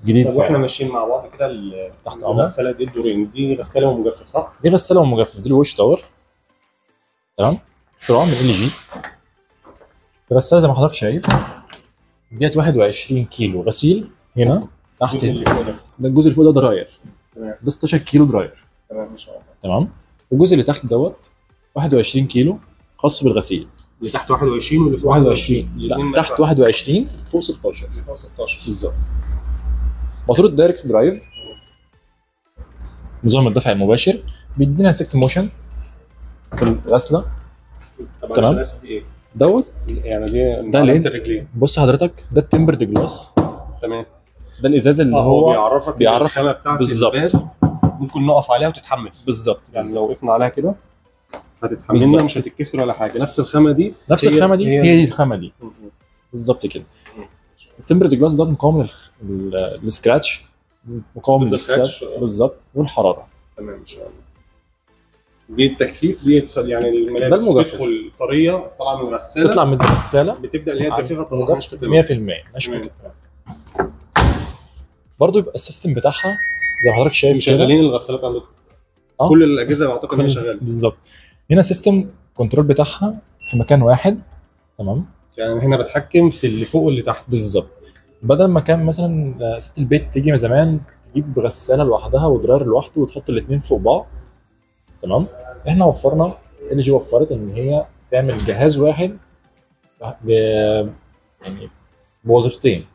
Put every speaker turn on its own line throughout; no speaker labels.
جديد
طب واحنا
فعلا.
ماشيين مع بعض كده
تحت امرك.
الغساله دي الدورين دي غساله ومجفف صح؟
دي غساله ومجفف، دي الوش تاور. تمام. اختراع من ال جي. الغساله زي ما حضرتك شايف ديت 21 كيلو غسيل هنا تحت.
الجزء اللي فوق
ده الجزء اللي فوق ده دراير.
تمام.
ده 16 كيلو دراير.
تمام ما شاء الله.
تمام. والجزء اللي تحت دوت 21 كيلو خاص بالغسيل.
اللي تحت 21 واللي فوق
21 لا تحت 21 فوق 16.
اللي فوق 16
بالظبط. موتور الدايركت درايف، نظام الدفع المباشر، بيدينا 6 موشن في الغسله.
طب
تمام.
انا اسف ايه؟
دوت
يعني
ده اللي
الرجلين.
بص حضرتك، ده التمبرد جلاس.
تمام.
ده الازاز اللي
هو
هو
بيعرفك إن الخامه بتاعت
بالظبط.
الباب ممكن نقف عليها وتتحمل.
بالظبط.
يعني لو وقفنا عليها كده هتتحملنا
بالظبط.
مش هتتكسر ولا حاجه. نفس الخامه دي
نفس الخامه دي هي دي الخامه دي
م- م.
بالظبط كده. التمبرد جلاس ده مقاوم للسكراتش، مقاوم للسقف بالظبط، والحراره.
تمام ان شاء الله. دي التجفيف دي يعني الملابس
ده المجفف.
بتدخل طريه طالعه من الغساله،
تطلع من الغساله
بتبدا اللي هي التجفيفه تطلعها
مجفف 100% ناشفه. برضه يبقى السيستم بتاعها زي ما حضرتك شايف كده.
مشغلين الغسالات عندكم كل الاجهزه بعتقد انها شغاله
بالظبط. هنا سيستم كنترول بتاعها في مكان واحد. تمام.
يعني هنا بتحكم في اللي فوق واللي تحت.
بالظبط. بدل ما كان مثلا ست البيت تيجي من زمان تجيب غساله لوحدها ودراير لوحده وتحط الاثنين فوق بعض. تمام. احنا وفرنا، ال جي وفرت ان هي تعمل جهاز واحد يعني بوظيفتين.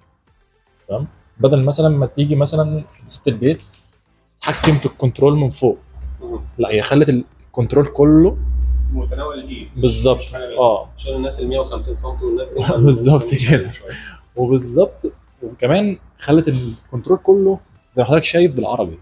تمام. بدل مثلا ما تيجي مثلا ست البيت تحكم في الكنترول من فوق، لا هي خلت الكنترول كله
متناول الايد.
بالظبط.
عشان الناس ال 150 سم والناس
بالظبط كده. وبالظبط. وكمان خلت الكنترول كله زي ما حضرتك شايف بالعربي.